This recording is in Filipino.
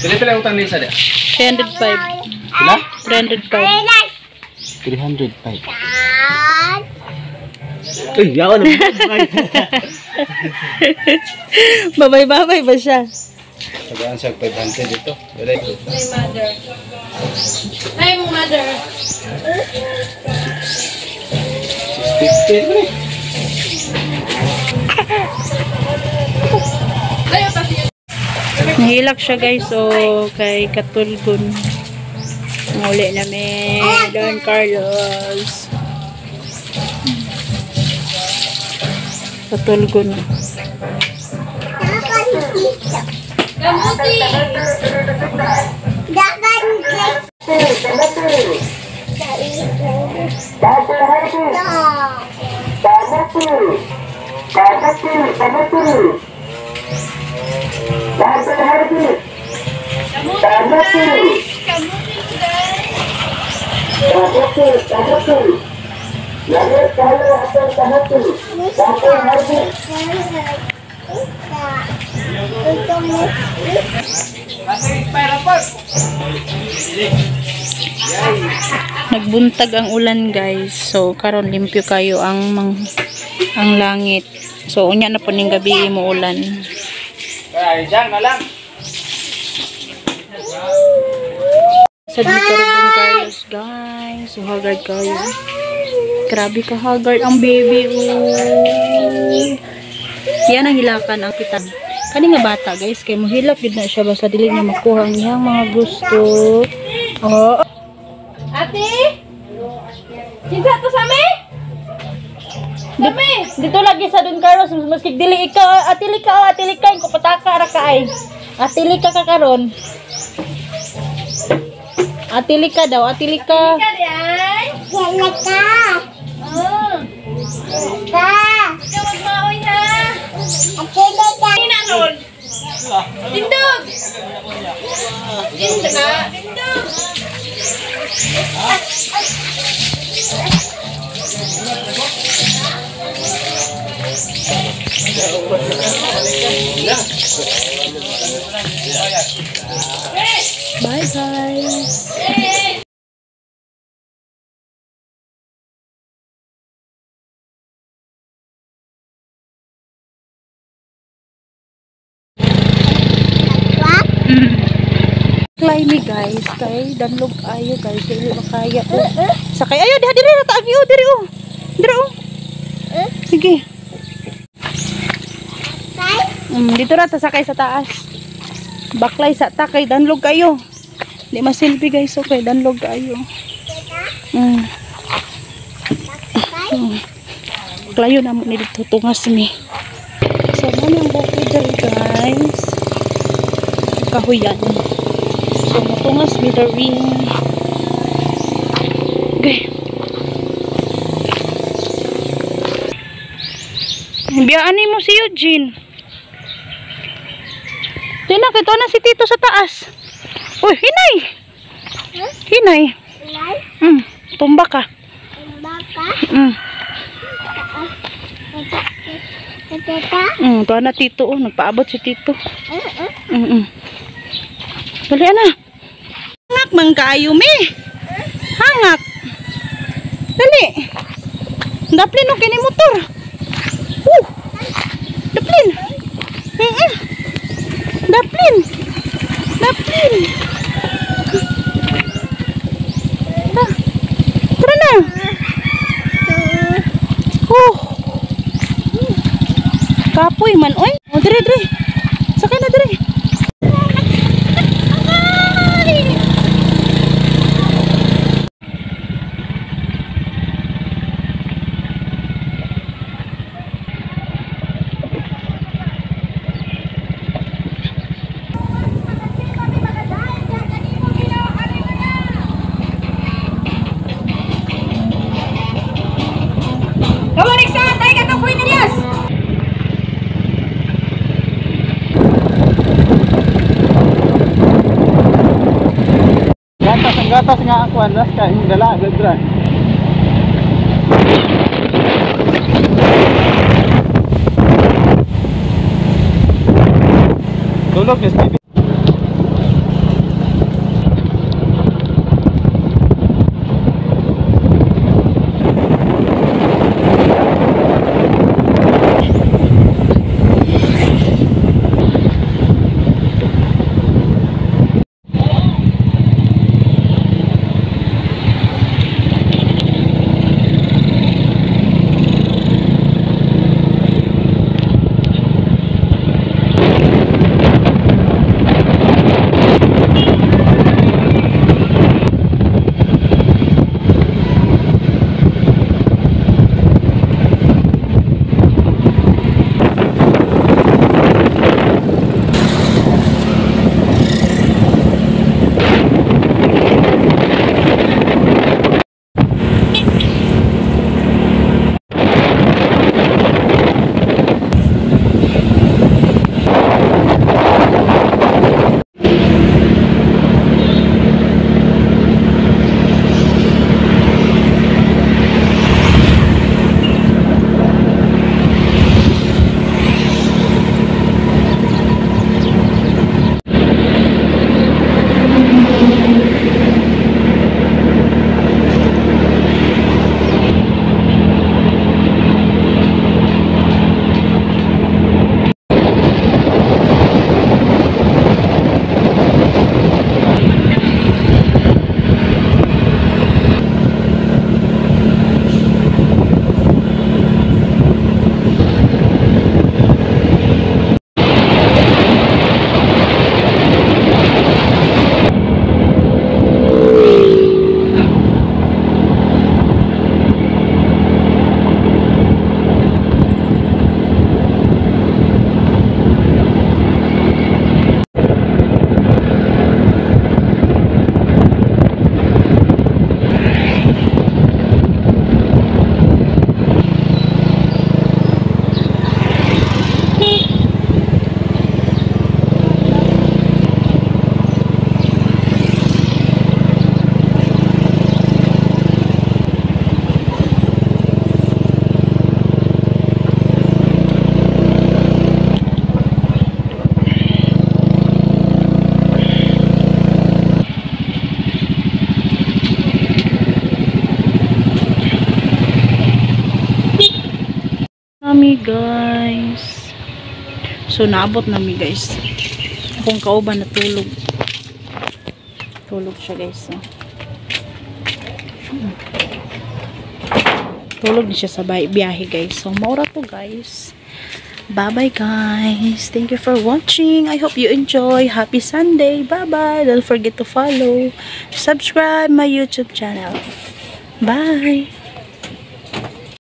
Pila utang ni sa dia? 305. Pila? 305. 305. Uy, yawan na. Babay-babay ba siya? Sagaan siya 500 dito. Dali. Hi, mother. Hi, mother. 650. Nahilak siya guys, so kay Katulgon. Muli namin Don Carlos. Katulgon. Kamuti. Nagbuntag ang ulan guys, so karon limpyo kayo ang langit. So unya na po ning gabi mo ulan. Ay, diyan na lang. Sa dito Don Carlos guys, so haggard kayo. Grabe ka haggard ang baby. Yan ang hilakan ang pitan. Kani nga bata guys, kay mohilak gid na siya basta dili niya makuha ang iyang mga gusto. Oh. Ate? Kinsa to sa me? Dito lagi sa Don Carlos, maski dili ikaw, atili ka ko pataka ra ka ay. Atili ka karon. Atili ka daw, atili ka. Wala ka. Oh. Ka. Ikaw magmaoy ha. Ate ka. Ina ron. Tindog. Tindog. Bye guys. Klay ni guys, kay danlog ayo guys, dili makaya. Sakay ayo diri ra ta ayo diri oh. Diri oh. Sige. Dito ra ta sakay sa taas. Baklay sa takay danlog kayo. Di masilbi guys, okay danlog kayo. Klayo na mo ni dito tungas ni. So mo nang bukid diri guys. Kahuyan. So matungas mi diri. Okay. Biyaan mo si Eugene. Tina, kito na si Tito sa taas. Uy, hinay. Hinay. Tumba ka. Tuwa na Tito. Oh, nagpaabot si Tito. Dali na. Hangak man kayo, me. Hangak. Dali. Daplin o kini motor. Daplin. Daplin. Tara na. Kapoy man, oy. Oh, dire. Sakay na dire. Gatas nga ako alas ka yung dala agad. Tulog ya, Steve. guys. So naabot nami guys. Akong kauban na tulog. Tulog siya guys. So. Tulog din siya sa biyahe guys. So maura to guys. Bye bye guys. Thank you for watching. I hope you enjoy. Happy Sunday. Bye bye. Don't forget to follow. Subscribe my YouTube channel. Bye.